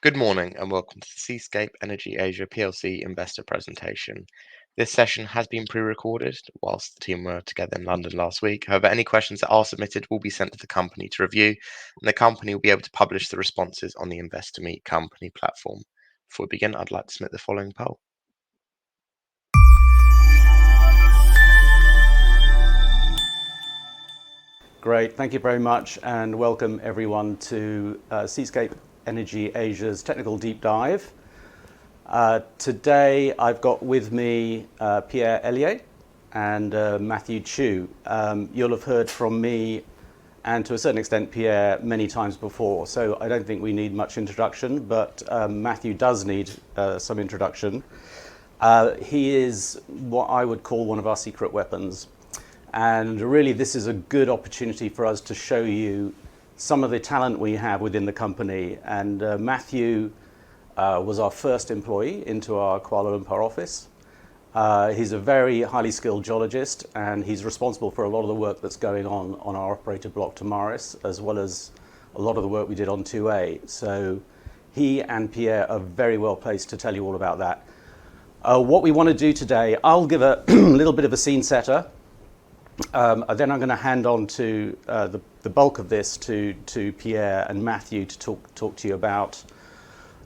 Good morning and welcome to the Seascape Energy Asia PLC investor presentation. This session has been pre-recorded whilst the team were together in London last week. However, any questions that are submitted will be sent to the company to review, and the company will be able to publish the responses on the Investor Meet company platform. Before we begin, I'd like to submit the following poll. Great, thank you very much, and welcome everyone to Seascape Energy Asia's technical deep dive. Today I've got with me Pierre Elliott and Matthew Chu. You'll have heard from me and to a certain extent Pierre many times before, so I don't think we need much introduction, but Matthew does need some introduction. He is what I would call one of our secret weapons. And really, this is a good opportunity for us to show you some of the talent we have within the company. And Matthew was our first employee into our Kuala Lumpur office. He's a very highly skilled geologist, and he's responsible for a lot of the work that's going on our operated block Temaris, as well as a lot of the work we did on 2A. So he and Pierre are very well placed to tell you all about that. What we want to do today, I'll give a little bit of a scene setter. Then I'm going to hand on to the bulk of this to Pierre and Matthew to talk to you about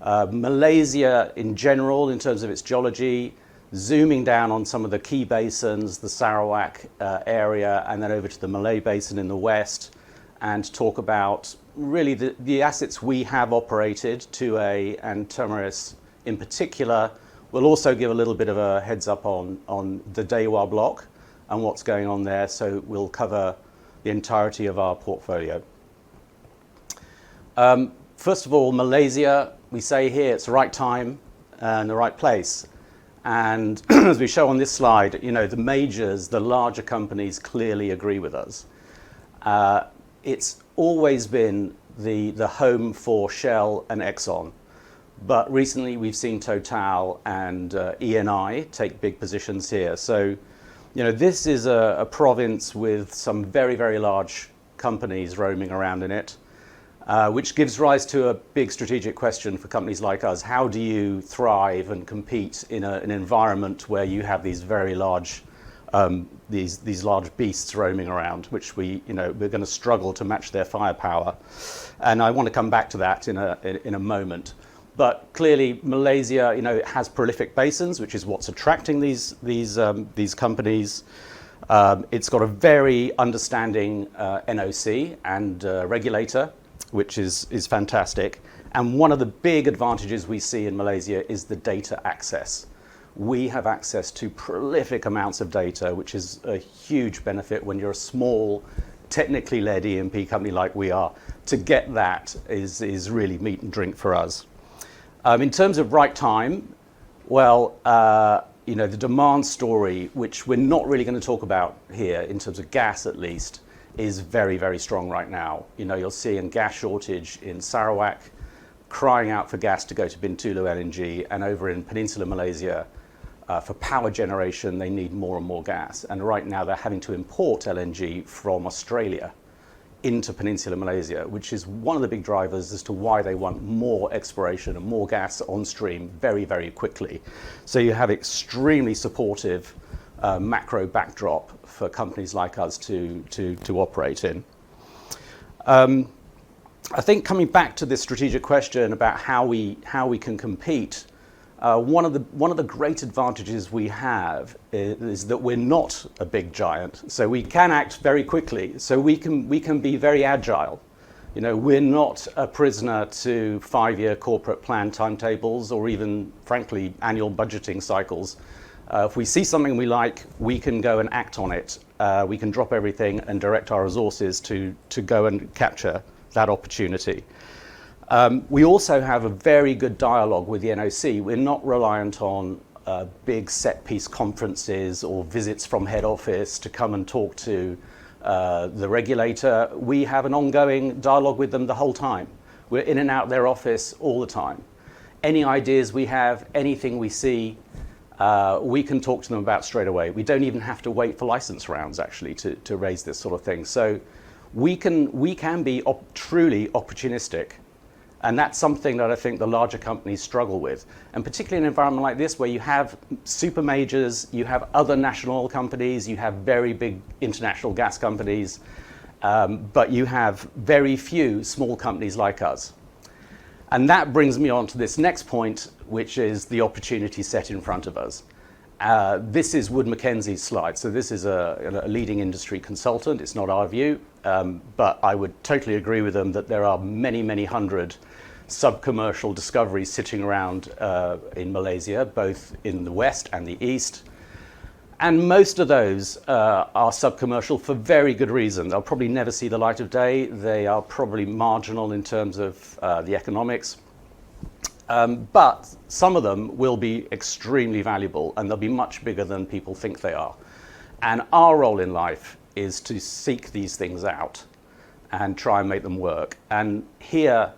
Malaysia in general in terms of its geology, zooming down on some of the key basins, the Sarawak area, and then over to the Malay Basin in the west, and talk about really the assets we have operated, 2A and Temaris in particular. We'll also give a little bit of a heads up on the DEWA block and what's going on there, so we'll cover the entirety of our portfolio. First of all, Malaysia, we say here it's the right time and the right place. And as we show on this slide, you know, the majors, the larger companies clearly agree with us. It's always been the home for Shell and Exxon. But recently we've seen Total and Eni take big positions here. So, you know, this is a province with some very, very large companies roaming around in it, which gives rise to a big strategic question for companies like us. How do you thrive and compete in an environment where you have these very large, these large beasts roaming around, which we're going to struggle to match their firepower. And I want to come back to that in a moment. But clearly, Malaysia, you know, it has prolific basins, which is what's attracting these companies. It's got a very understanding NOC and regulator, which is fantastic. And one of the big advantages we see in Malaysia is the data access. We have access to prolific amounts of data, which is a huge benefit when you're a small, technically led E&P company like we are. To get that is really meat and drink for us. In terms of right time, well, you know, the demand story, which we're not really going to talk about here in terms of gas at least, is very, very strong right now. You know, you'll see a gas shortage in Sarawak, crying out for gas to go to Bintulu LNG, and over in Peninsular Malaysia, for power generation, they need more and more gas. And right now they're having to import LNG from Australia into Peninsular Malaysia, which is one of the big drivers as to why they want more exploration and more gas on stream very, very quickly. So you have extremely supportive macro backdrop for companies like us to operate in. I think coming back to this strategic question about how we can compete, one of the great advantages we have is that we're not a big giant, so we can act very quickly. So we can be very agile. You know, we're not a prisoner to 5-year corporate plan timetables or even, frankly, annual budgeting cycles. If we see something we like, we can go and act on it. We can drop everything and direct our resources to go and capture that opportunity. We also have a very good dialogue with the NOC. We're not reliant on big set-piece conferences or visits from head office to come and talk to the regulator. We have an ongoing dialogue with them the whole time. We're in and out their office all the time. Any ideas we have, anything we see, we can talk to them about straight away. We don't even have to wait for license rounds, actually, to raise this sort of thing. So we can be truly opportunistic. And that's something that I think the larger companies struggle with. And particularly in an environment like this where you have super majors, you have other national oil companies, you have very big international gas companies, but you have very few small companies like us. And that brings me on to this next point, which is the opportunity set in front of us. This is Wood Mackenzie's slide. So this is a leading industry consultant. It's not our view, but I would totally agree with them that there are many, many hundred sub-commercial discoveries sitting around in Malaysia, both in the west and the east. And most of those are sub-commercial for very good reason. They'll probably never see the light of day. They are probably marginal in terms of the economics. But some of them will be extremely valuable, and they'll be much bigger than people think they are. And our role in life is to seek these things out and try and make them work. And here,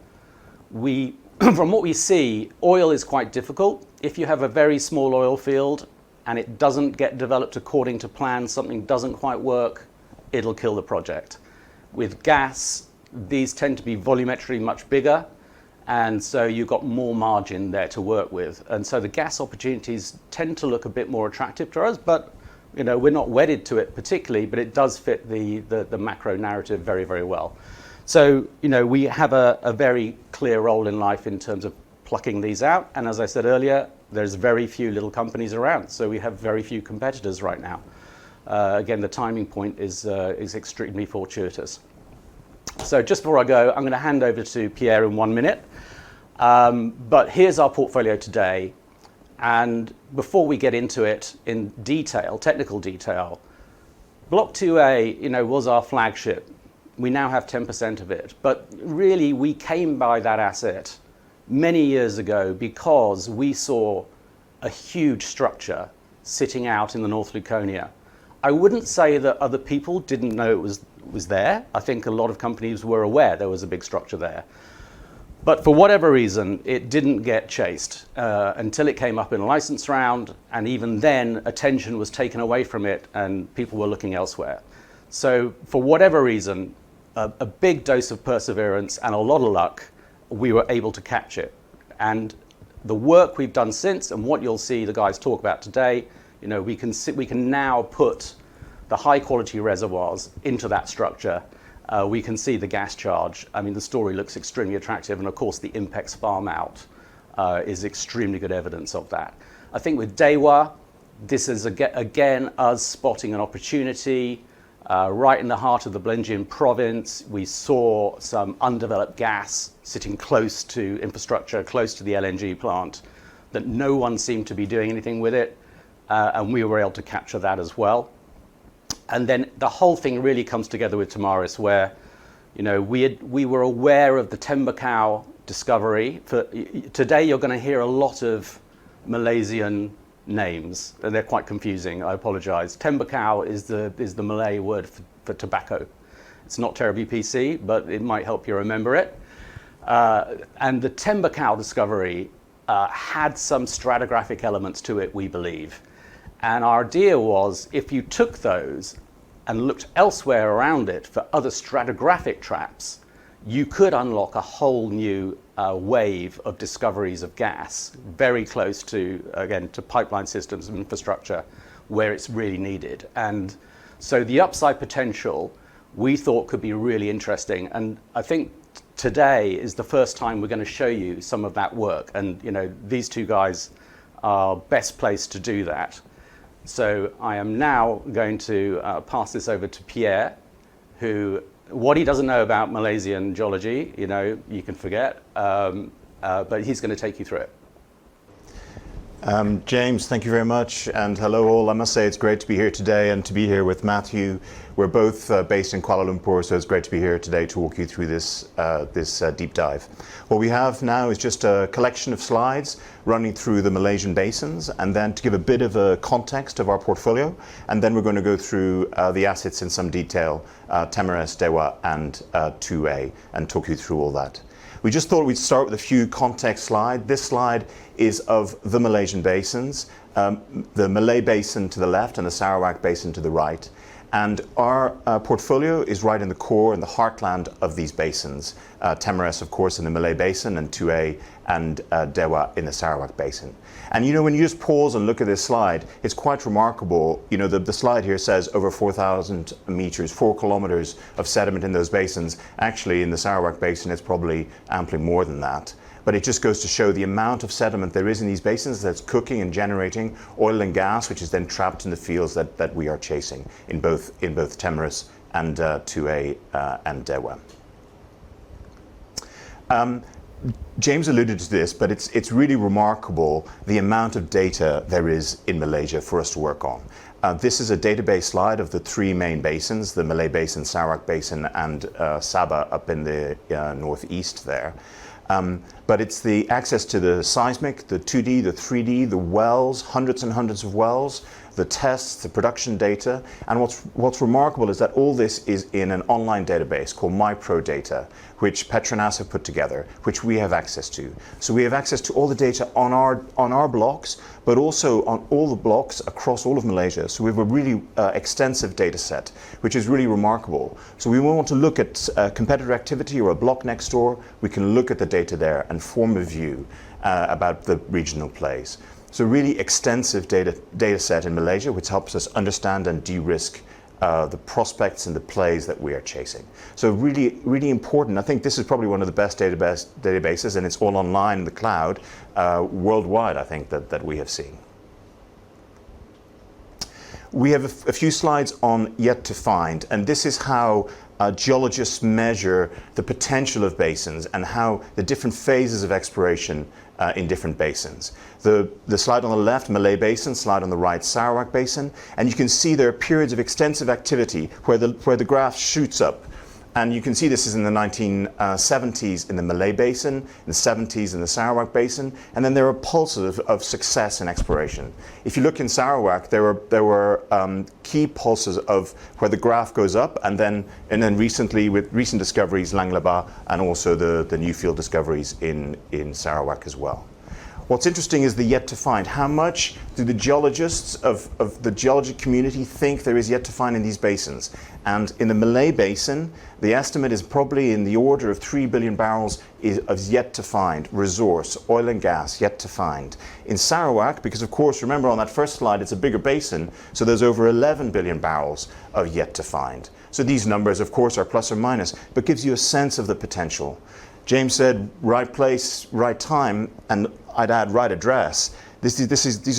from what we see, oil is quite difficult. If you have a very small oil field and it doesn't get developed according to plan, something doesn't quite work, it'll kill the project. With gas, these tend to be volumetrically much bigger, and so you've got more margin there to work with. And so the gas opportunities tend to look a bit more attractive to us, but we're not wedded to it particularly, but it does fit the macro narrative very, very well. So, we have a very clear role in life in terms of plucking these out. And as I said earlier, there's very few little companies around. So we have very few competitors right now. Again, the timing point is extremely fortuitous. So just before I go, I'm going to hand over to Pierre in 1 minute. But here's our portfolio today. And before we get into it in detail, technical detail, Block 2A, was our flagship. We now have 10% of it. But really, we came by that asset many years ago because we saw a huge structure sitting out in the North Luconia. I wouldn't say that other people didn't know it was there. I think a lot of companies were aware there was a big structure there. But for whatever reason, it didn't get chased until it came up in a license round. And even then, attention was taken away from it and people were looking elsewhere. So for whatever reason, a big dose of perseverance and a lot of luck, we were able to catch it. And the work we've done since, and what you'll see the guys talk about today, we can now put the high quality reservoirs into that structure. We can see the gas charge. I mean, the story looks extremely attractive, and of course the Impex farm out is extremely good evidence of that. I think with DEWA, this is again us spotting an opportunity right in the heart of the Blenheim province. We saw some undeveloped gas sitting close to infrastructure, close to the LNG plant, that no one seemed to be doing anything with it, and we were able to capture that as well. And then the whole thing really comes together with Temaris, where we were aware of the Tembakau discovery. Today you're going to hear a lot of Malaysian names, and they're quite confusing. I apologize. Tembakau is the Malay word for tobacco. It's not terribly PC, but it might help you remember it. And the Tembakau discovery had some stratigraphic elements to it, we believe. And our idea was, if you took those and looked elsewhere around it for other stratigraphic traps, you could unlock a whole new wave of discoveries of gas very close to pipeline systems and infrastructure where it's really needed. And so the upside potential we thought could be really interesting. And I think today is the first time we're going to show you some of that work. And these two guys are best placed to do that. So I am now going to pass this over to Pierre, who, what he doesn't know about Malaysian geology, you can forget, but he's going to take you through it. James, thank you very much, and hello all. I must say it's great to be here today and to be here with Matthew. We're both based in Kuala Lumpur, so it's great to be here today to walk you through this deep dive. What we have now is just a collection of slides running through the Malaysian basins, and then to give a bit of a context of our portfolio, and then we're going to go through the assets in some detail, Temaris, DEWA, and 2A, and talk you through all that. We just thought we'd start with a few context slides. This slide is of the Malaysian basins, the Malay Basin to the left and the Sarawak Basin to the right. And our portfolio is right in the core, in the heartland of these basins. Temaris, of course, in the Malay Basin, and 2A and DEWA in the Sarawak Basin. And you know, when you just pause and look at this slide, it's quite remarkable. You know, the slide here says over 4,000 meters, 4 kilometers of sediment in those basins. Actually, in the Sarawak Basin, it's probably amply more than that. But it just goes to show the amount of sediment there is in these basins that's cooking and generating oil and gas, which is then trapped in the fields that we are chasing in both Temaris and 2A and DEWA. James alluded to this, but it's really remarkable the amount of data there is in Malaysia for us to work on. This is a database slide of the 3 main basins, the Malay Basin, Sarawak Basin, and Sabah up in the northeast there. But it's the access to the seismic, the 2D, the 3D, the wells, hundreds and hundreds of wells, the tests, the production data. And what's remarkable is that all this is in an online database called MyProData, which Petronas have put together, which we have access to. So we have access to all the data on our blocks, but also on all the blocks across all of Malaysia. So we have a really extensive data set, which is really remarkable. So we want to look at competitor activity or a block next door, we can look at the data there and form a view about the regional plays. So really extensive data set in Malaysia, which helps us understand and de-risk the prospects and the plays that we are chasing. So really, really important. I think this is probably one of the best databases, and it's all online in the cloud worldwide, I think, that we have seen. We have a few slides on yet to find, and this is how geologists measure the potential of basins and how the different phases of exploration in different basins. The slide on the left, Malay Basin, slide on the right, Sarawak Basin, and you can see there are periods of extensive activity where the graph shoots up. And you can see this is in the 1970s in the Malay Basin, in the 70s in the Sarawak Basin, and then there are pulses of success in exploration. If you look in Sarawak, there were key pulses of where the graph goes up, and then recently with recent discoveries, Lang Lebah, and also the new field discoveries in Sarawak as well. What's interesting is the yet to find. How much do the geologists of the geology community think there is yet to find in these basins? And in the Malay Basin, the estimate is probably in the order of 3 billion barrels of yet to find resource, oil and gas, yet to find. In Sarawak, because of course, remember on that first slide, it's a bigger basin, so there's over 11 billion barrels of yet to find. So these numbers, of course, are plus or minus, but gives you a sense of the potential. James said, right place, right time, and I'd add right address. These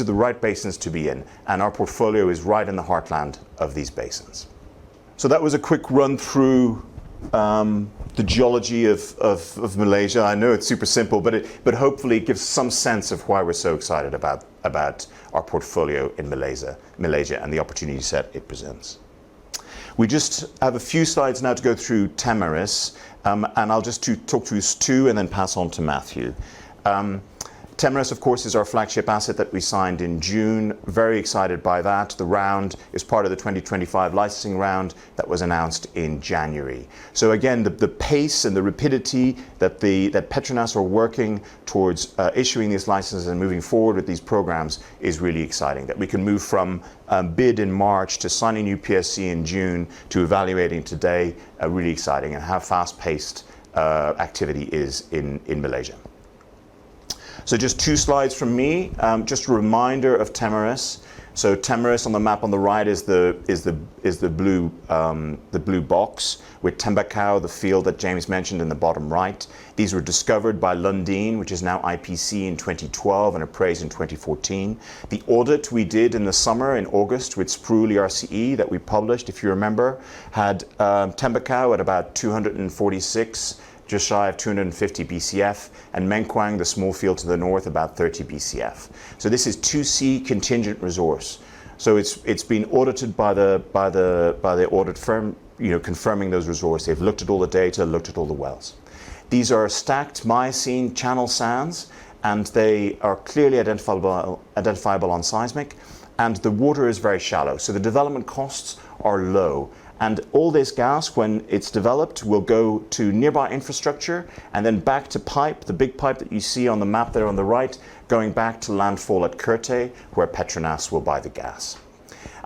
are the right basins to be in, and our portfolio is right in the heartland of these basins. So that was a quick run through the geology of Malaysia. I know it's super simple, but hopefully it gives some sense of why we're so excited about our portfolio in Malaysia and the opportunity set it presents. We just have a few slides now to go through Temaris, and I'll just talk through 2 and then pass on to Matthew. Temaris, of course, is our flagship asset that we signed in June. Very excited by that. The round is part of the 2025 licensing round that was announced in January. So again, the pace and the rapidity that Petronas are working towards issuing these licenses and moving forward with these programs is really exciting. That we can move from bid in March to signing new PSC in June to evaluating today, really exciting, and how fast-paced activity is in Malaysia. So just 2 slides from me, just a reminder of Temaris. So Temaris on the map on the right is the blue box with Tembakau, the field that James mentioned in the bottom right. These were discovered by Lundin, which is now IPC, in 2012 and appraised in 2014. The audit we did in the summer in August with Spruli RCE that we published, if you remember, had Tembakau at about 246. Just shy of 250 BCF, and Mengkuang, the small field to the north, about 30 BCF. So this is 2C contingent resource. So it's been audited by the audit firm, confirming those resources. They've looked at all the data, looked at all the wells. These are stacked Miocene channel sands, and they are clearly identifiable on seismic, and the water is very shallow. So the development costs are low. And all this gas, when it's developed, will go to nearby infrastructure and then back to pipe, the big pipe that you see on the map there on the right, going back to landfall at Kerteh, where Petronas will buy the gas.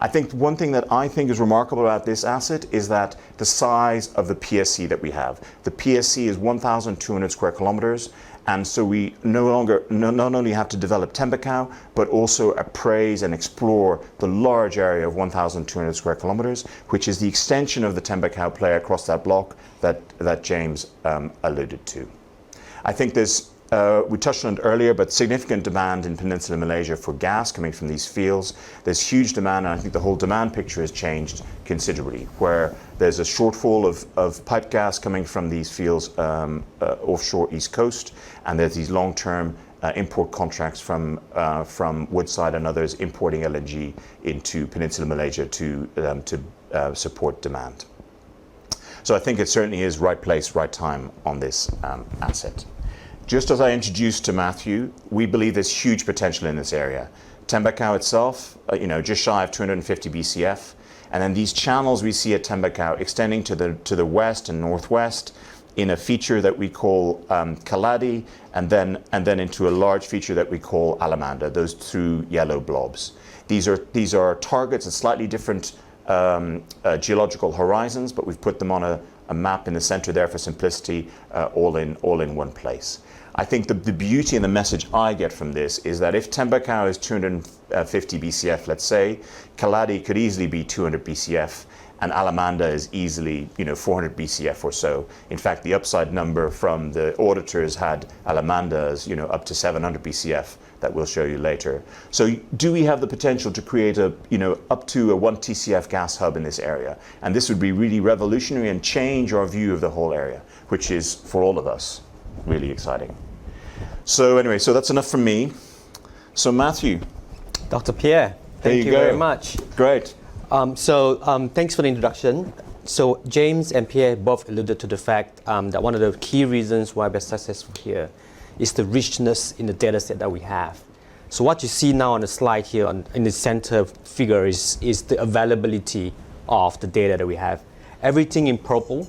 I think one thing that I think is remarkable about this asset is that the size of the PSC that we have. The PSC is 1,200 square kilometers, and so we not only have to develop Tembakau, but also appraise and explore the large area of 1,200 square kilometers, which is the extension of the Tembakau play across that block that James alluded to. I think there's, we touched on it earlier, but significant demand in Peninsula Malaysia for gas coming from these fields. There's huge demand, and I think the whole demand picture has changed considerably, where there's a shortfall of pipe gas coming from these fields offshore East Coast, and there's these long-term import contracts from Woodside and others importing LNG into Peninsula Malaysia to support demand. So I think it certainly is right place, right time on this asset. Just as I introduced to Matthew, we believe there's huge potential in this area. Tembakau itself, just shy of 250 BCF, and then these channels we see at Tembakau extending to the west and northwest in a feature that we call Kaladi, and then into a large feature that we call Alamanda, those two yellow blobs. These are targets at slightly different geological horizons, but we've put them on a map in the center there for simplicity, all in one place. I think the beauty and the message I get from this is that if Tembakau is 250 BCF, let's say, Kaladi could easily be 200 BCF, and Alamanda is easily 400 BCF or so. In fact, the upside number from the auditors had Alamanda as up to 700 BCF that we'll show you later. So do we have the potential to create up to a 1 TCF gas hub in this area? And this would be really revolutionary and change our view of the whole area, which is, for all of us, really exciting. So anyway, so that's enough from me. So Matthew. Dr. Pierre, thank you very much. Great. Thanks for the introduction. So James and Pierre both alluded to the fact that one of the key reasons why we're successful here is the richness in the data set that we have. So what you see now on the slide here in the center figure is the availability of the data that we have. Everything in purple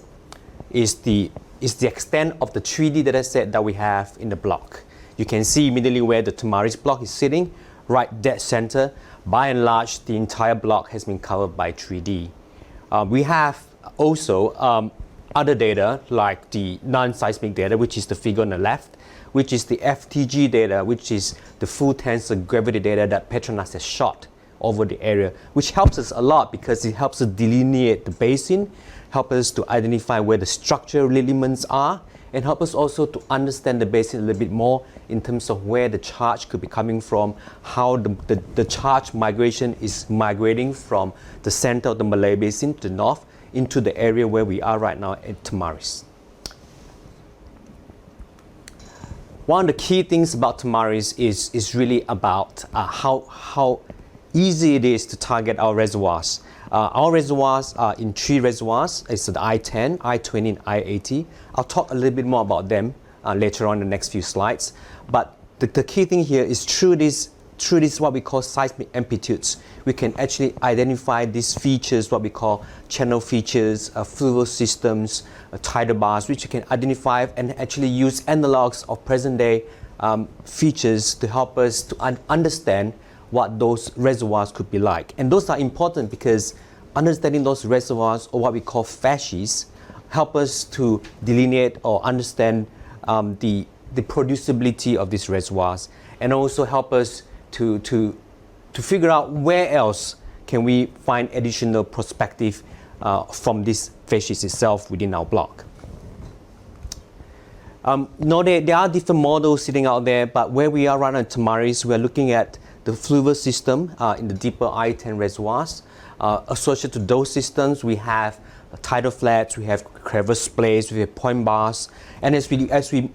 is the extent of the 3D data set that we have in the block. You can see immediately where the Temaris block is sitting, right dead center. By and large, the entire block has been covered by 3D. We have also other data like the non-seismic data, which is the figure on the left, which is the FTG data, which is the full tensor gravity data that Petronas has shot over the area, which helps us a lot because it helps us delineate the basin, help us to identify where the structural elements are, and help us also to understand the basin a little bit more in terms of where the charge could be coming from, how the charge migration is migrating from the center of the Malay Basin to the north into the area where we are right now at Temaris. One of the key things about Temaris is really about how easy it is to target our reservoirs. Our reservoirs are in 3 reservoirs. It's the I-10, I-20, and I-80. I'll talk a little bit more about them later on in the next few slides. But the key thing here is through this what we call seismic amplitudes, we can actually identify these features, what we call channel features, fluvial systems, tidal bars, which you can identify and actually use analogs of present-day features to help us to understand what those reservoirs could be like. And those are important because understanding those reservoirs, or what we call facies, help us to delineate or understand the producibility of these reservoirs, and also help us to figure out where else can we find additional perspective from this facies itself within our block. There are different models sitting out there, but where we are right now in Temaris, we are looking at the fluvial system in the deeper I-10 reservoirs. Associated to those systems, we have tidal flats, we have crevice plays, we have point bars, and as we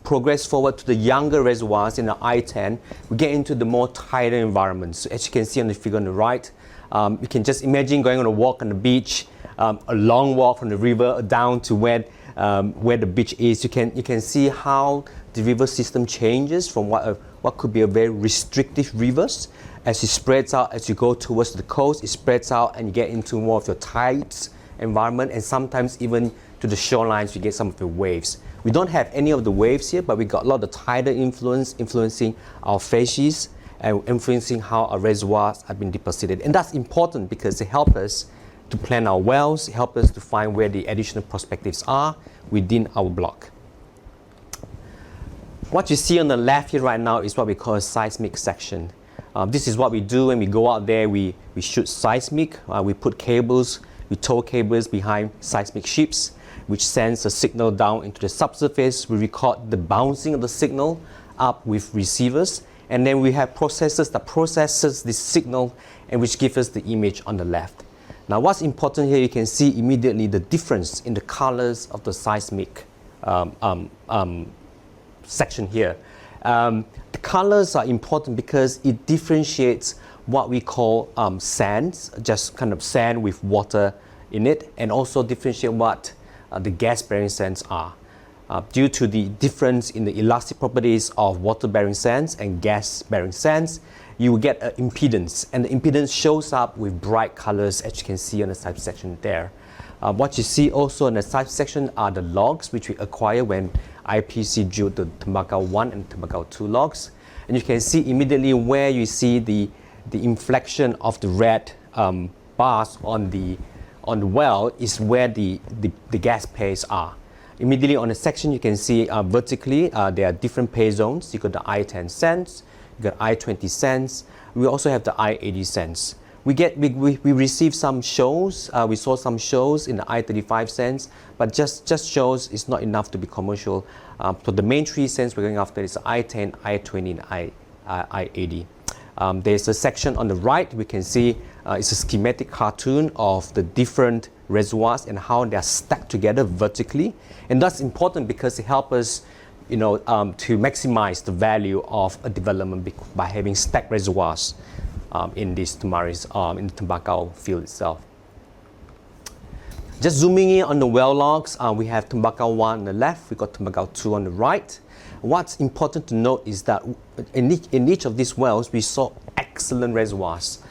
progress forward to the younger reservoirs in the I-10, we get into the more tidal environments. So as you can see on the figure on the right, you can just imagine going on a walk on the beach, a long walk from the river down to where the beach is. You can see how the river system changes from what could be a very restrictive rivers. As it spreads out, as you go towards the coast, it spreads out and you get into more of your tides environment, and sometimes even to the shorelines you get some of the waves. We don't have any of the waves here, but we got a lot of tidal influence influencing our facies, and influencing how our reservoirs have been deposited. And that's important because it helps us to plan our wells, help us to find where the additional prospectives are within our block. What you see on the left here right now is what we call a seismic section. This is what we do when we go out there, we shoot seismic, we put cables, we tow cables behind seismic ships, which sends a signal down into the subsurface. We record the bouncing of the signal up with receivers, and then we have processors that processes this signal and which give us the image on the left. Now what's important here, you can see immediately the difference in the colors of the seismic section here. The colors are important because it differentiates what we call sands, just kind of sand with water in it, and also differentiate what the gas-bearing sands are. Due to the difference in the elastic properties of water-bearing sands and gas-bearing sands, you will get an impedance, and the impedance shows up with bright colors, as you can see on the side section there. What you see also in the side section are the logs which we acquire when IPC drilled the Tembakau 1 and Tembakau 2 logs, and you can see immediately where you see the inflection of the red bars on the well is where the gas pairs are. Immediately on the section you can see vertically there are different pay zones. You got the I-10 sands, you got I-20 sands, we also have the I-80 sands. We receive some shows, we saw some shows in the I-35 sands, but just shows is not enough to be commercial. So the main three sands we're going after is I-10, I-20 and I-80. There's a section on the right, we can see it's a schematic cartoon of the different reservoirs and how they are stacked together vertically. And that's important because it helps us to maximize the value of a development by having stacked reservoirs in this Temaris, in the Tembakau field itself. Just zooming in on the well logs, we have Tembakau 1 on the left, we got Tembakau 2 on the right. What's important to note is that in each of these wells, we saw excellent reservoirs.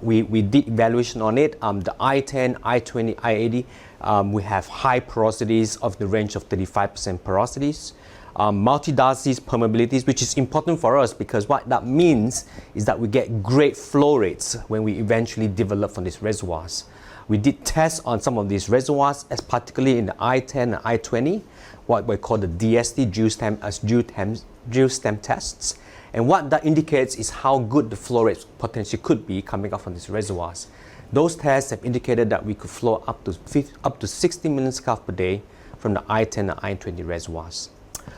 We did evaluation on it. The I-10, I-20, I-80, we have high porosities of the range of 35% porosities. Multi-darcy permeabilities, which is important for us because what that means is that we get great flow rates when we eventually develop from these reservoirs. We did tests on some of these reservoirs, as particularly in the I-10 and I-20, what we call the DST, drill stem tests. And what that indicates is how good the flow rates potentially could be coming up from these reservoirs. Those tests have indicated that we could flow up to 60 million scf per day from the I-10 and I-20 reservoirs.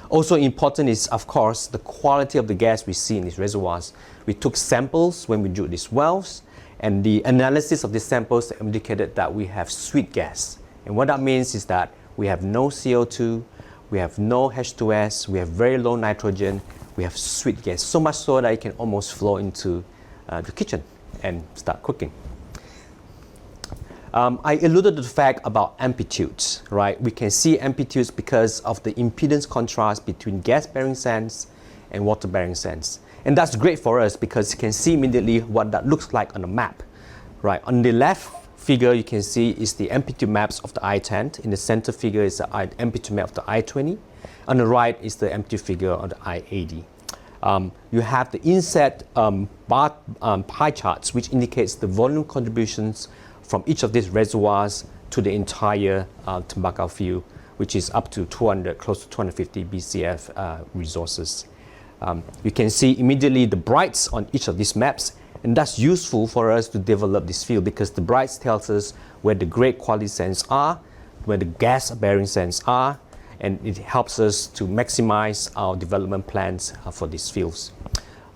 Also important is, of course, the quality of the gas we see in these reservoirs. We took samples when we drilled these wells, and the analysis of these samples indicated that we have sweet gas. And what that means is that we have no CO2, we have no H2S, we have very low nitrogen, we have sweet gas, so much so that it can almost flow into the kitchen and start cooking. I alluded to the fact about amplitudes, right? We can see amplitudes because of the impedance contrast between gas-bearing sands and water-bearing sands. And that's great for us because you can see immediately what that looks like on the map, right? On the left figure, you can see is the amplitude maps of the I-10. In the center figure is the amplitude map of the I-20. On the right is the amplitude figure of the I-80. You have the inset pie charts, which indicates the volume contributions from each of these reservoirs to the entire Tembakau field, which is up to 200, close to 250 BCF resources. You can see immediately the brights on each of these maps, and that's useful for us to develop this field because the brights tells us where the great quality sands are, where the gas-bearing sands are, and it helps us to maximize our development plans for these fields.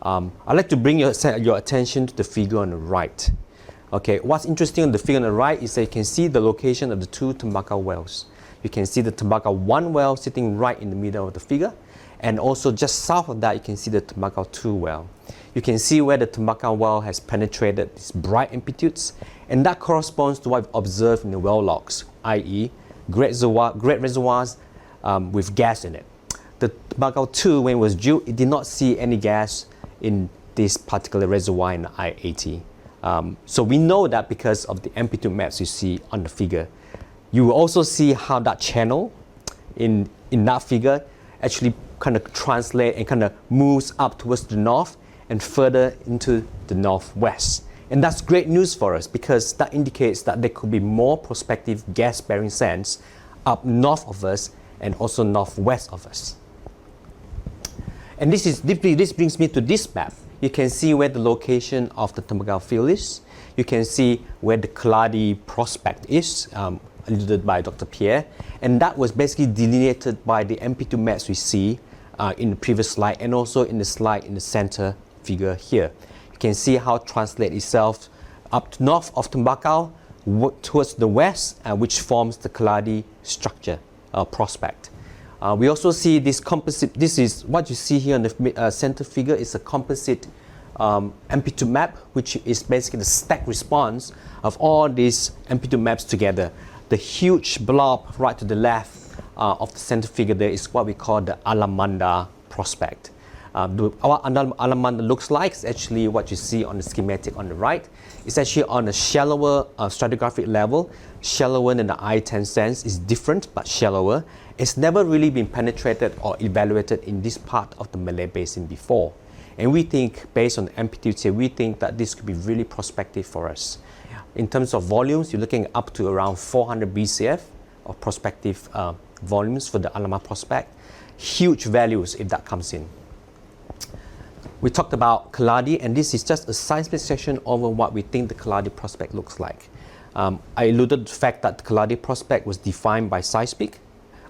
I'd like to bring your attention to the figure on the right. Okay, what's interesting on the figure on the right is that you can see the location of the two Tembakau wells. You can see the Tembakau 1 well sitting right in the middle of the figure, and also just south of that you can see the Tembakau 2 well. You can see where the Tembakau well has penetrated these bright amplitudes, and that corresponds to what we've observed in the well logs, i.e. great reservoirs with gas in it. The Tembakau 2, when it was drilled, it did not see any gas in this particular reservoir in the I-80. So we know that because of the amplitude maps you see on the figure. You will also see how that channel in that figure actually kind of translate and kind of moves up towards the north, and further into the northwest. And that's great news for us because that indicates that there could be more prospective gas-bearing sands up north of us and also northwest of us. And this brings me to this map. You can see where the location of the Tembakau field is. You can see where the Keladi prospect is, alluded by Dr. Pierre. And that was basically delineated by the MP2 maps we see in the previous slide and also in the slide in the center figure here. You can see how it translates itself up to north of Tembakau towards the west, which forms the Keladi structure prospect. We also see this composite. This is what you see here in the center figure is a composite MP2 map, which is basically the stack response of all these MP2 maps together. The huge blob right to the left of the center figure there is what we call the Alamanda prospect. What Alamanda looks like is actually what you see on the schematic on the right. It's actually on a shallower stratigraphic level, shallower than the I-10 sands. It's different but shallower. It's never really been penetrated or evaluated in this part of the Malay Basin before. And we think, based on the amplitudes here, we think that this could be really prospective for us. In terms of volumes, you're looking up to around 400 BCF of prospective volumes for the Alamanda prospect. Huge values if that comes in. We talked about Keladi, and this is just a seismic section over what we think the Keladi prospect looks like. I alluded to the fact that the Keladi prospect was defined by seismic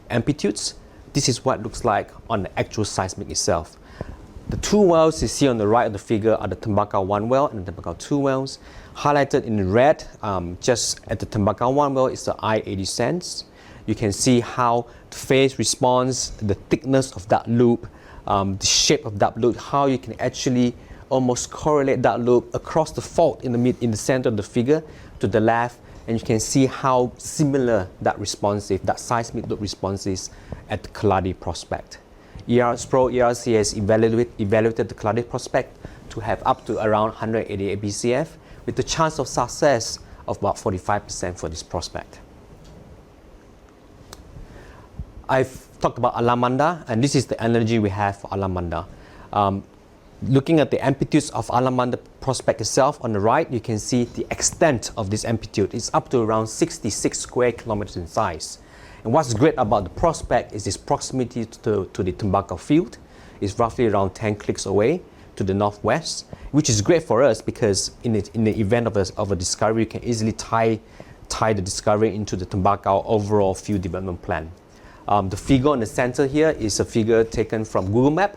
amplitudes. This is what it looks like on the actual seismic itself. The two wells you see on the right of the figure are the Tembakau 1 well and the Tembakau 2 wells. Highlighted in red, just at the Tembakau 1 well is the I-80 sands. You can see how the phase response, the thickness of that loop, the shape of that loop, how you can actually almost correlate that loop across the fault in the center of the figure to the left, and you can see how similar that seismic loop response is at the Keladi prospect. SPRO ERC has evaluated the Keladi prospect to have up to around 188 BCF with the chance of success of about 45% for this prospect. I've talked about Alamanda, and this is the energy we have for Alamanda. Looking at the amplitudes of Alamanda prospect itself on the right, you can see the extent of this amplitude. It's up to around 66 square kilometers in size. And what's great about the prospect is its proximity to the Tembakau field. It's roughly around 10 clicks away to the northwest, which is great for us because in the event of a discovery, you can easily tie the discovery into the Tembakau overall field development plan. The figure in the center here is a figure taken from Google Map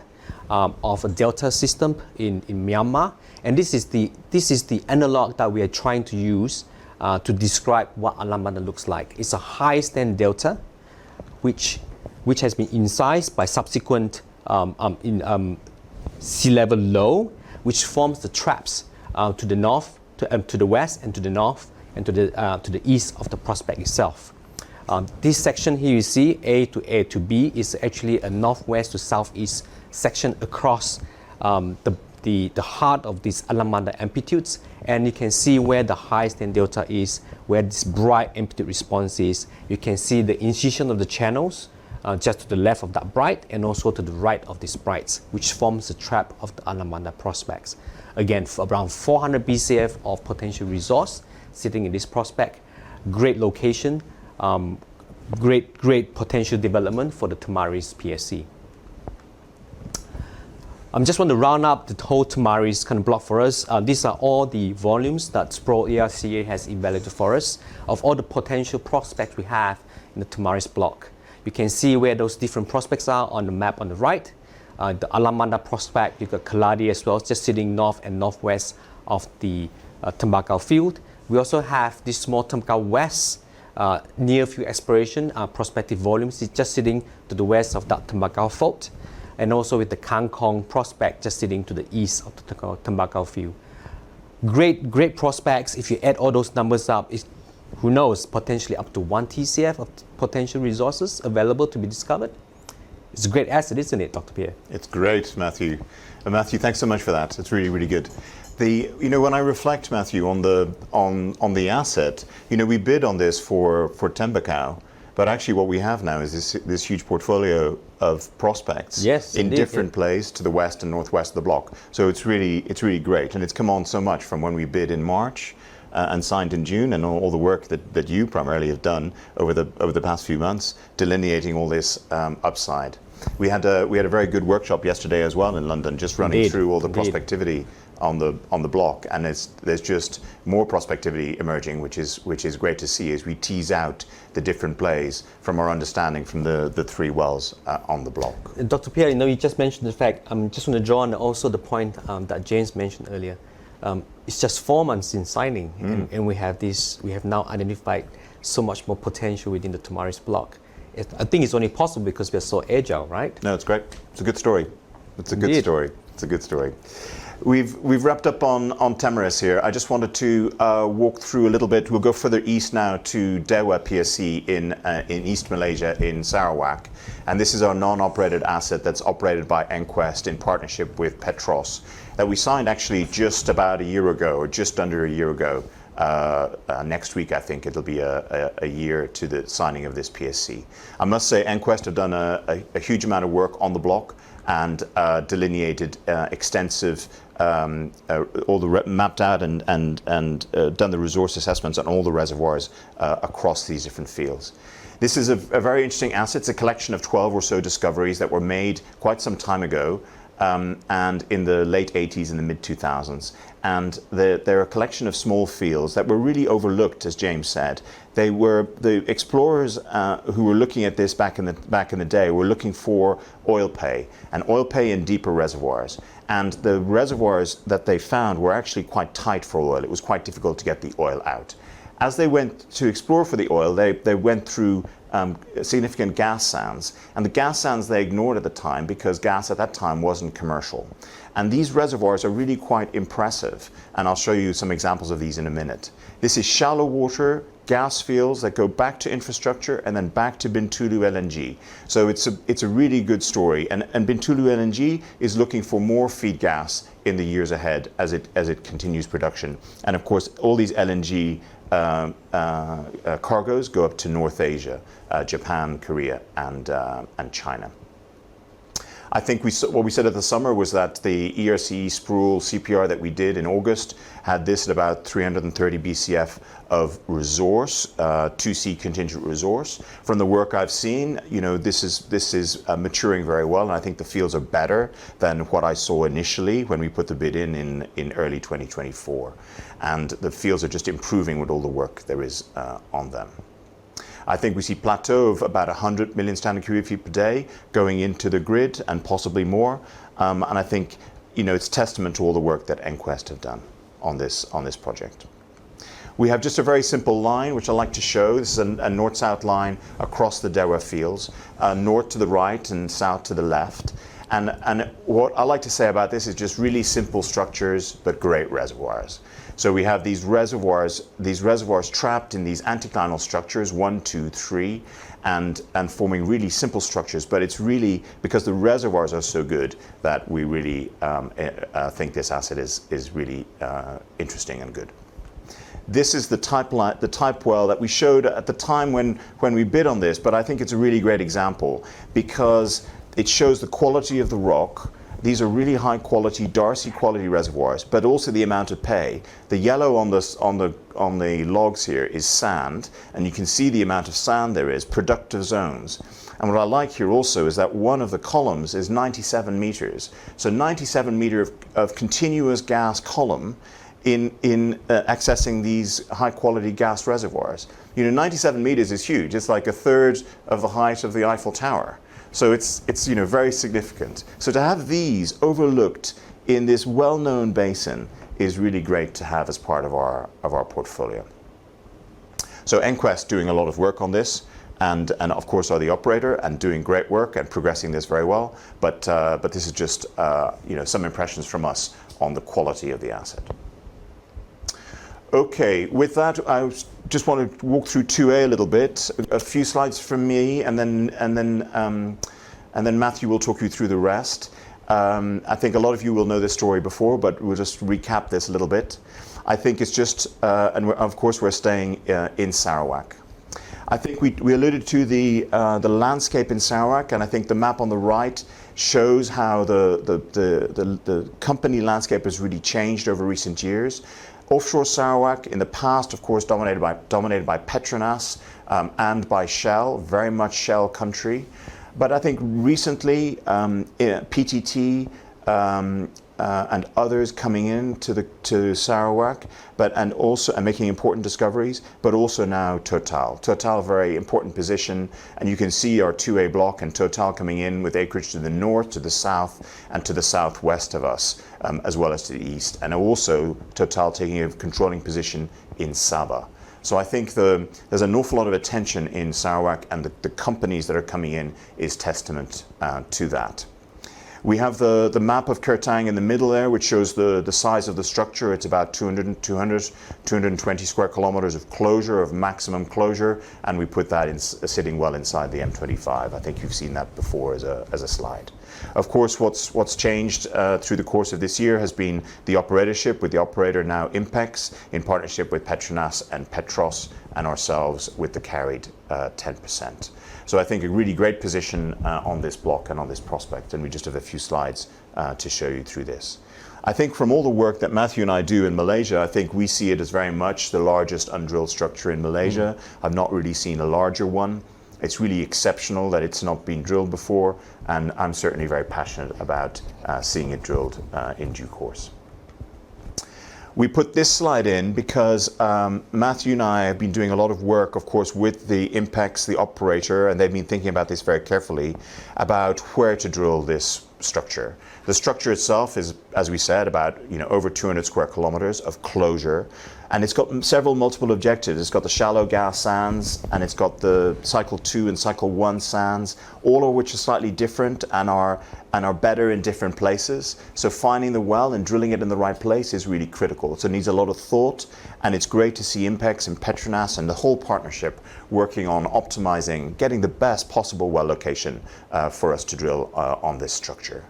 of a delta system in Myanmar, and this is the analog that we are trying to use to describe what Alamanda looks like. It's a high stand delta, which has been incised by subsequent sea level low, which forms the traps to the north, to the west, and to the north, and to the east of the prospect itself. This section here you see, A to B, is actually a northwest to southeast section across the heart of these Alamanda amplitudes, and you can see where the high stand delta is, where this bright amplitude response is. You can see the incision of the channels just to the left of that bright and also to the right of these brights, which forms the trap of the Alamanda prospects. Again, for around 400 BCF of potential resource sitting in this prospect. Great location, great potential development for the Temaris PSC. I just want to round up the whole Temaris kind of block for us. These are all the volumes that SPRO ERCA has evaluated for us of all the potential prospects we have in the Temaris block. You can see where those different prospects are on the map on the right. The Alamanda prospect, you've got Keladi as well, just sitting north and northwest of the Tembakau field. We also have this small Tembakau West near field exploration prospective volumes. It's just sitting to the west of that Tembakau fault, and also with the Kangkong prospect just sitting to the east of the Tembakau field. Great prospects. If you add all those numbers up, who knows, potentially up to 1 TCF of potential resources available to be discovered. It's a great asset, isn't it, Dr. Pierre? It's great, Matthew. Matthew, thanks so much for that. It's really, really good. When I reflect, Matthew, on the asset, we bid on this for Tembakau, But actually what we have now is this huge portfolio of prospects Yes, in indeed, different places to the west and northwest of the block. So it's really great, and it's come on so much from when we bid in March and signed in June, and all the work that you primarily have done over the past few months, delineating all this upside. We had a very good workshop yesterday as well in London, just running Indeed, through all the indeed. prospectivity on the block, and there's just more prospectivity emerging, which is great to see as we tease out the different plays from our understanding from the 3 wells on the block. Dr. Pierre, you just mentioned the fact, I'm just going to draw on also the point that James mentioned earlier. It's just 4 months since signing, and we have now identified so much more potential within the Temaris block. I think it's only possible because we're so agile, right? No, it's great. It's a good story. It's a good Indeed. story. It's a good story. We've wrapped up on Temaris here. I just wanted to walk through a little bit. We'll go further east now to DEWA PSC in East Malaysia in Sarawak. And this is our non-operated asset that's operated by EnQuest in partnership with Petros that we signed actually just about a year ago, or just under a year ago. Next week, I think it'll be a year to the signing of this PSC. I must say EnQuest have done a huge amount of work on the block and delineated extensive, mapped out and done the resource assessments on all the reservoirs across these different fields. This is a very interesting asset. It's a collection of 12 or so discoveries that were made quite some time ago, and in the late 80s and the mid 2000s. And they're a collection of small fields that were really overlooked, as James said. They were the explorers who were looking at this back in the day were looking for oil pay in deeper reservoirs. And the reservoirs that they found were actually quite tight for oil. It was quite difficult to get the oil out. As they went to explore for the oil, they went through significant gas sands. And the gas sands they ignored at the time because gas at that time wasn't commercial. And these reservoirs are really quite impressive. And I'll show you some examples of these in a minute. This is shallow water gas fields that go back to infrastructure and then back to Bintulu LNG. So it's a really good story. And Bintulu LNG is looking for more feed gas in the years ahead as it continues production. And of course, all these LNG cargoes go up to North Asia, Japan, Korea, and China. I think what we said at the summer was that the ERC Sproul CPR that we did in August had this at about 330 BCF of resource, 2C contingent resource. From the work I've seen, this is maturing very well, and I think the fields are better than what I saw initially when we put the bid in early 2024. And the fields are just improving with all the work there is on them. I think we see plateau of about 100 million standard cubic feet per day going into the grid and possibly more. And I think it's testament to all the work that EnQuest have done on this project. We have just a very simple line which I like to show. This is a north-south line across the DEWA fields, north to the right and south to the left. And what I like to say about this is just really simple structures but great reservoirs. So we have these reservoirs trapped in these anticlinal structures, 1, 2, 3, and forming really simple structures. But it's really because the reservoirs are so good that we really think this asset is really interesting and good. This is the type well that we showed at the time when we bid on this, but I think it's a really great example because it shows the quality of the rock. These are really high quality, Darcy quality reservoirs, but also the amount of pay. The yellow on the logs here is sand, and you can see the amount of sand there is, productive zones. And what I like here also is that one of the columns is 97 meters. So 97 meter of continuous gas column in accessing these high quality gas reservoirs. 97 meters is huge. It's like a third of the height of the Eiffel Tower. So it's very significant. So to have these overlooked in this well-known basin is really great to have as part of our portfolio. So EnQuest doing a lot of work on this, and of course are the operator and doing great work and progressing this very well. But this is just some impressions from us on the quality of the asset. Okay, with that, I just want to walk through 2A a little bit. A few slides from me, and then Matthew will talk you through the rest. I think a lot of you will know this story before, but we'll just recap this a little bit. I think it's just, and of course we're staying in Sarawak. I think we alluded to the landscape in Sarawak, and I think the map on the right shows how the company landscape has really changed over recent years. Offshore Sarawak in the past, of course, dominated by Petronas and by Shell, very much Shell country. But I think recently PTT and others coming in to Sarawak, and making important discoveries, but also now Total. Total, very important position, and you can see our 2A block and Total coming in with acreage to the north, to the south, and to the southwest of us, as well as to the east, and also Total taking a controlling position in Sabah. So I think there's an awful lot of attention in Sarawak, and the companies that are coming in is testament to that. We have the map of Kertang in the middle there, which shows the size of the structure. It's about 220 square kilometers of closure, of maximum closure, and we put that sitting well inside the M25. I think you've seen that before as a slide. Of course, what's changed through the course of this year has been the operatorship, with the operator now Impex, in partnership with Petronas and Petros, and ourselves with the carried 10%. So I think a really great position on this block and on this prospect, and we just have a few slides to show you through this. I think from all the work that Matthew and I do in Malaysia, I think we see it as very much the largest undrilled structure in Malaysia. I've not really seen a larger one. It's really exceptional that it's not been drilled before, and I'm certainly very passionate about seeing it drilled in due course. We put this slide in because Matthew and I have been doing a lot of work, of course, with the Impex, the operator, and they've been thinking about this very carefully, about where to drill this structure. The structure itself is, as we said, about over 200 square kilometers of closure, and it's got multiple objectives. It's got the shallow gas sands, and it's got the cycle 2 and cycle 1 sands, all of which are slightly different and are better in different places. So finding the well and drilling it in the right place is really critical. So it needs a lot of thought, and it's great to see Impex and Petronas and the whole partnership working on optimizing, getting the best possible well location for us to drill on this structure.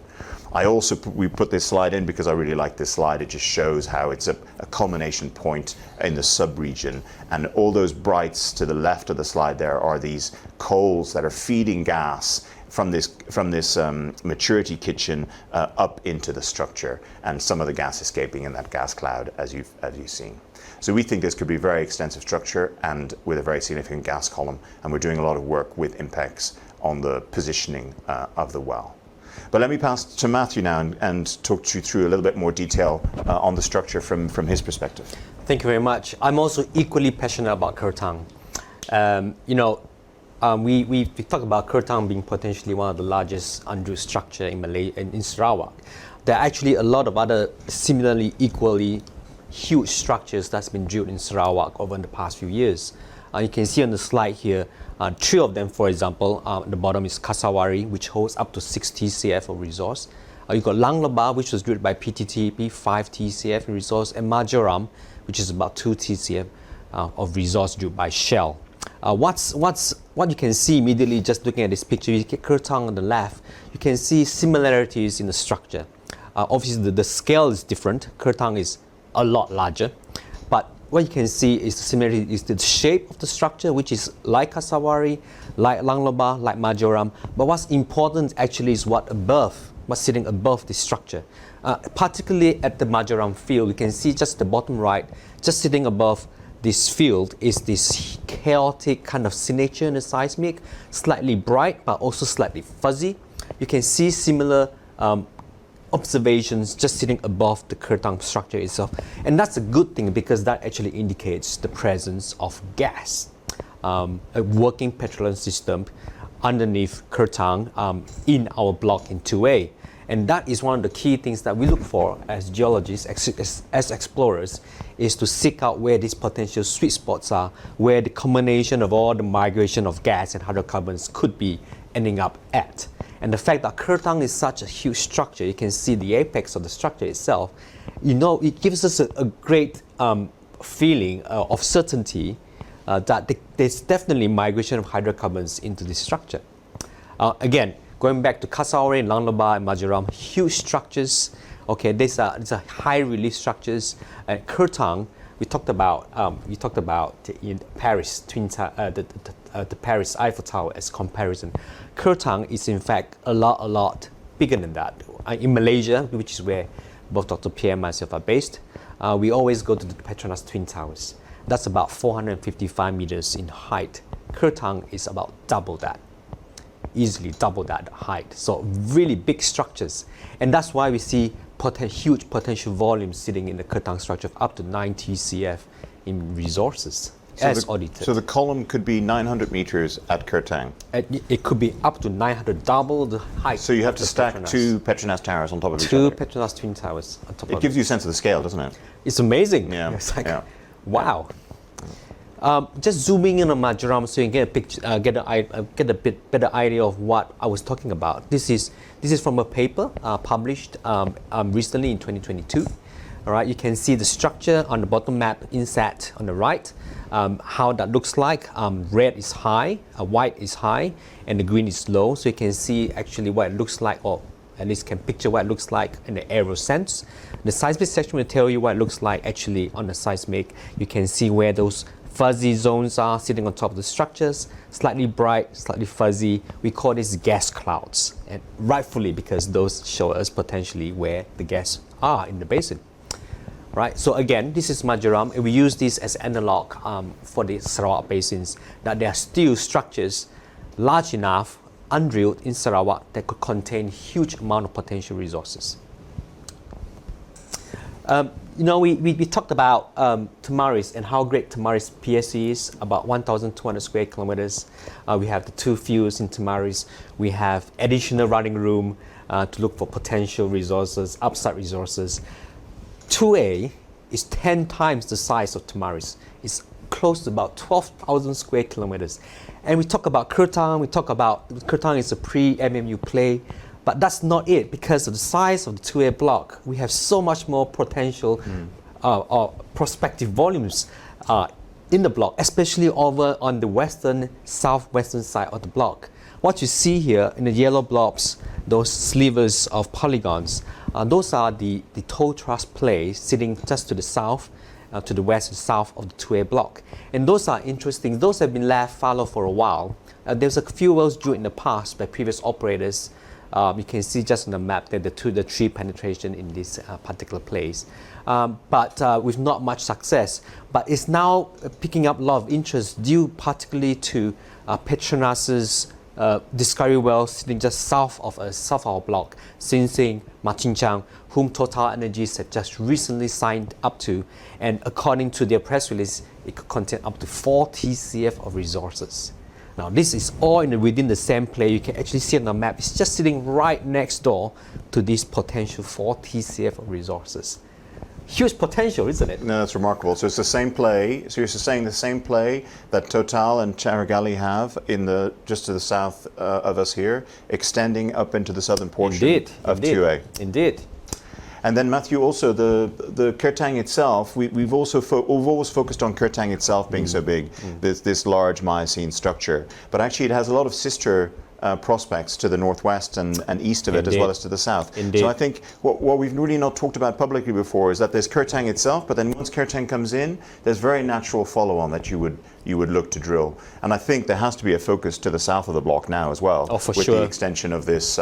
We put this slide in because I really like this slide. It just shows how it's a culmination point in the sub-region, and all those brights to the left of the slide there are these coals that are feeding gas from this maturity kitchen up into the structure, and some of the gas escaping in that gas cloud as you've seen. So we think this could be a very extensive structure and with a very significant gas column, and we're doing a lot of work with Impex on the positioning of the well. But let me pass to Matthew now and talk you through a little bit more detail on the structure from his perspective. Thank you very much. I'm also equally passionate about Kertang. We talk about Kertang being potentially one of the largest undrilled structure in Sarawak. There are actually a lot of other similarly equally huge structures that's been drilled in Sarawak over the past few years. You can see on the slide here, 3 of them, for example. The bottom is Kasawari, which holds up to 6 TCF of resource. You've got Lang Lebah, which was drilled by PTTEP, 5 TCF in resource, and Majoram, which is about 2 TCF of resource drilled by Shell. What you can see immediately just looking at this picture, you get Kertang on the left, you can see similarities in the structure. Obviously the scale is different. Kertang is a lot larger, but what you can see is the similarity is the shape of the structure, which is like Kasawari, like Lang Lebah, like Majoram. But what's important actually is what's sitting above the structure. Particularly at the Majoram field, you can see just the bottom right, just sitting above this field is this chaotic kind of signature in the seismic, slightly bright but also slightly fuzzy. You can see similar observations just sitting above the Kertang structure itself, and that's a good thing because that actually indicates the presence of gas, a working petroleum system underneath Kertang in our block in 2A. And that is one of the key things that we look for as geologists, as explorers, is to seek out where these potential sweet spots are, where the combination of all the migration of gas and hydrocarbons could be ending up at. And the fact that Kertang is such a huge structure, you can see the apex of the structure itself, it gives us a great feeling of certainty that there's definitely migration of hydrocarbons into this structure. Again, going back to Kasawari, Lang Lebah, and Majoram, huge structures. Okay, these are high relief structures. At Kertang, we talked about in Paris the Paris Eiffel Tower as comparison. Kertang is in fact a lot bigger than that. In Malaysia, which is where both Dr. Pierre and myself are based, we always go to the Petronas Twin Towers. That's about 455 meters in height. Kertang is about double that, easily double that height. So really big structures, and that's why we see huge potential volumes sitting in the Kertang structure of up to 9 TCF in resources as audited. So the column could be 900 meters at Kertang. It could be up to 900, double the height. So you have to stack Petronas. 2 Petronas towers on top of each other. 2 Petronas Twin Towers on top of It gives you a sense of the scale, doesn't it? It's amazing. Yeah. It's like, yeah. wow. Just zooming in on Majoram so you can get a picture, get a bit better idea of what I was talking about. This is from a paper published recently in 2022. All right, you can see the structure on the bottom map inset on the right, how that looks like. Red is high, white is high, and the green is low. So you can see actually what it looks like, or at least can picture what it looks like in the aerial sense. The seismic section will tell you what it looks like actually on the seismic. You can see where those fuzzy zones are sitting on top of the structures, slightly bright, slightly fuzzy. We call this gas clouds, and rightfully because those show us potentially where the gas are in the basin. Right, so again, this is Majoram, and we use this as analog for the Sarawak basins, that there are still structures large enough, undrilled in Sarawak, that could contain huge amount of potential resources. We talked about Temaris and how great Temaris PSC is, about 1,200 square kilometers. We have the 2 fields in Temaris. We have additional running room to look for potential resources, upside resources. 2A is 10 times the size of Temaris. It's close to about 12,000 square kilometers. And we talk about Kertang, Kertang is a pre-MMU play, but that's not it. Because of the size of the 2A block, we have so much more potential or prospective volumes in the block, especially over on the southwestern side of the block. What you see here in the yellow blobs, those slivers of polygons, those are the toe thrust plays sitting just to the south, to the west and south of the 2A block. And those are interesting. Those have been left fallow for a while. There's a few wells drilled in the past by previous operators. You can see just on the map that the tree penetration in this particular place. But with not much success. But it's now picking up a lot of interest due particularly to Petronas's discovery well sitting just south of our block, Sinsing Machinchang, whom Total Energies had just recently signed up to, and according to their press release, it could contain up to 4 TCF of resources. Now this is all within the same play. You can actually see on the map, it's just sitting right next door to this potential 4 TCF of resources. Huge potential, isn't it? No, that's remarkable. So it's the same play. So you're saying the same play that Total and Charagali have just to the south of us here, extending up into the southern portion of 2A. Indeed. And then Matthew, also the Kertang itself. We've always focused on Kertang itself being so big, this large Miocene structure. But actually, it has a lot of sister prospects to the northwest and east of it, as well as to the south. Indeed. So I think what we've really not talked about publicly before is that there's Kertang itself, but then once Kertang comes in, there's very natural follow-on that you would look to drill. And I think there has to be a focus to the south of the block now as well, with the extension of this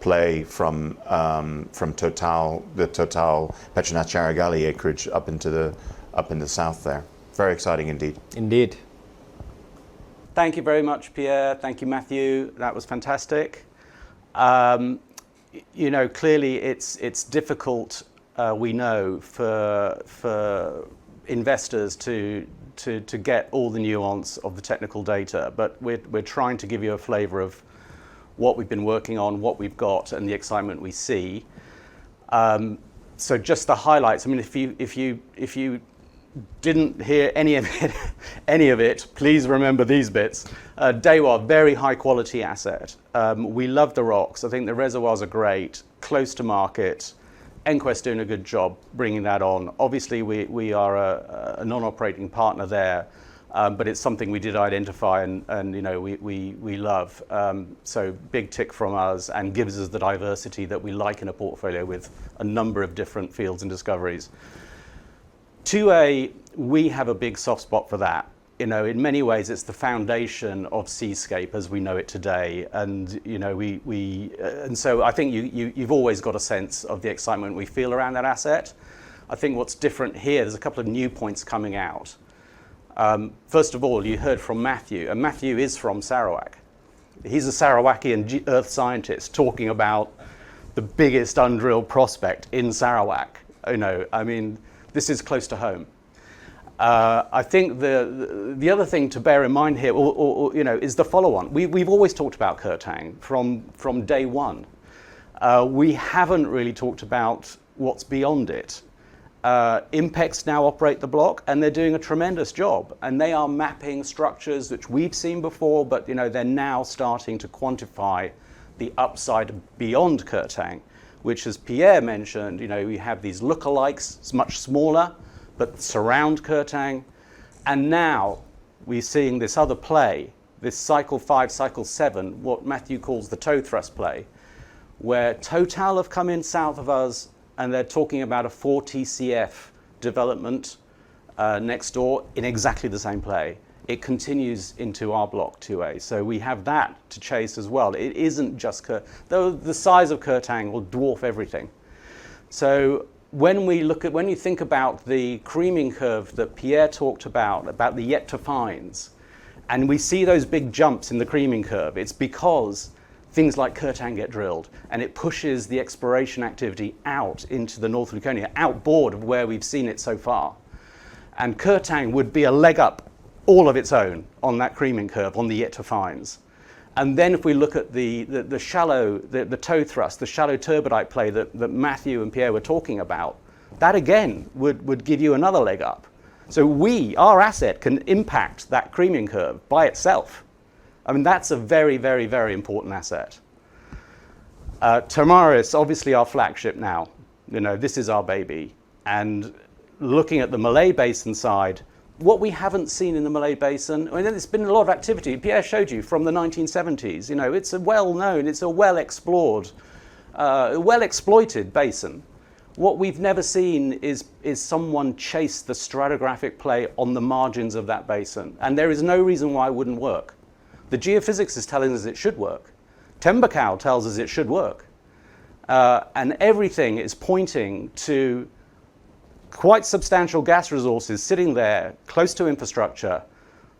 play from Total, the Total Petronas Charagali acreage up in the south there. Very exciting indeed. Indeed. Thank you very much, Pierre. Thank you, Matthew. That was fantastic. Clearly it's difficult, we know, for investors to get all the nuance of the technical data, but we're trying to give you a flavour of what we've been working on, what we've got, and the excitement we see. So just the highlights. I mean, if you didn't hear any of it, please remember these bits. DEWA, very high quality asset. We love the rocks. I think the reservoirs are great, close to market. EnQuest doing a good job bringing that on. Obviously, we are a non-operating partner there, but it's something we did identify and we love. So big tick from us, and gives us the diversity that we like in a portfolio with a number of different fields and discoveries. 2A, we have a big soft spot for that. You know, in many ways, it's the foundation of Seascape as we know it today. And, you know, and so I think you've always got a sense of the excitement we feel around that asset. I think what's different here, there's a couple of new points coming out. First of all, you heard from Matthew, and Matthew is from Sarawak. He's a Sarawakian earth scientist talking about the biggest undrilled prospect in Sarawak. You know, I mean, this is close to home. I think the other thing to bear in mind here, you know, is the follow-on. We've always talked about Kertang from day one. We haven't really talked about what's beyond it. Impex now operate the block, and they're doing a tremendous job. And they are mapping structures which we've seen before, but you know, they're now starting to quantify the upside beyond Kertang, which, as Pierre mentioned, you know, we have these lookalikes, it's much smaller, but surround Kertang. And now we're seeing this other play, this cycle 5, cycle 7, what Matthew calls the toe thrust play, where Total have come in south of us, and they're talking about a 4 TCF development next door in exactly the same play. It continues into our block 2A. So we have that to chase as well. It isn't just though the size of Kertang will dwarf everything. So when you think about the creaming curve that Pierre talked about the yet to finds, and we see those big jumps in the creaming curve, it's because things like Kertang get drilled, and it pushes the exploration activity out into the North Luconia, outboard of where we've seen it so far. And Kertang would be a leg up all of its own on that creaming curve, on the yet to finds. And then if we look at the shallow, the toe thrust, the shallow turbidite play that Matthew and Pierre were talking about, that again would give you another leg up. So our asset can impact that creaming curve by itself. I mean, that's a very, very, very important asset. Temaris, obviously our flagship now. You know, this is our baby. And looking at the Malay Basin side, what we haven't seen in the Malay Basin, I mean, there's been a lot of activity. Pierre showed you from the 1970s. You know, it's a well-known, it's a well-explored, well-exploited basin. What we've never seen is someone chase the stratigraphic play on the margins of that basin. And there is no reason why it wouldn't work. The geophysics is telling us it should work. Tembakau tells us it should work. And everything is pointing to quite substantial gas resources sitting there close to infrastructure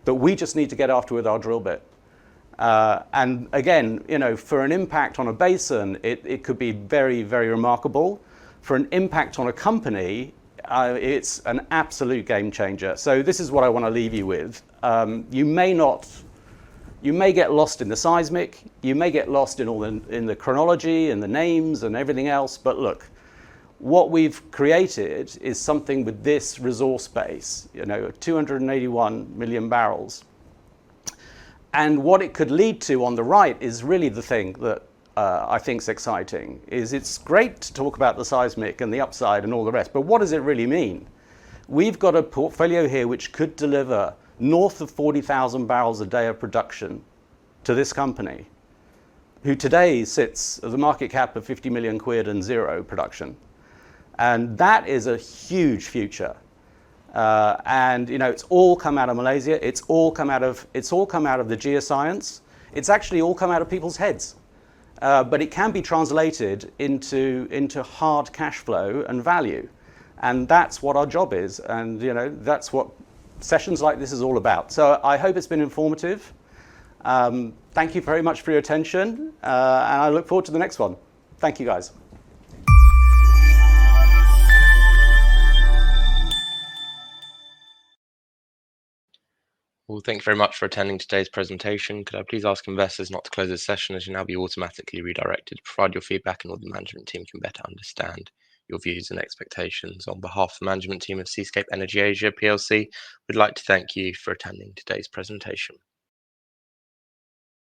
that we just need to get after with our drill bit. And again, you know, for an impact on a basin, it could be very, very remarkable. For an impact on a company, it's an absolute game changer. So this is what I want to leave you with. You may get lost in the seismic, you may get lost in the chronology and the names and everything else, but look, what we've created is something with this resource base, you know, 281 million barrels. And what it could lead to on the right is really the thing that I think is exciting. It's great to talk about the seismic and the upside and all the rest, but what does it really mean? We've got a portfolio here which could deliver north of 40,000 barrels a day of production to this company, who today sits at the market cap of 50 million quid and zero production. And that is a huge future. And you know, it's all come out of Malaysia. It's all come out of the geoscience. It's actually all come out of people's heads. But it can be translated into hard cash flow and value. And that's what our job is. And you know, that's what sessions like this is all about. So I hope it's been informative. Thank you very much for your attention. And I look forward to the next one. Thank you, guys. Well, thank you very much for attending today's presentation. Could I please ask investors not to close this session, as you'll now be automatically redirected to provide your feedback, and all the management team can better understand your views and expectations. On behalf of the management team of Seascape Energy Asia PLC, we'd like to thank you for attending today's presentation.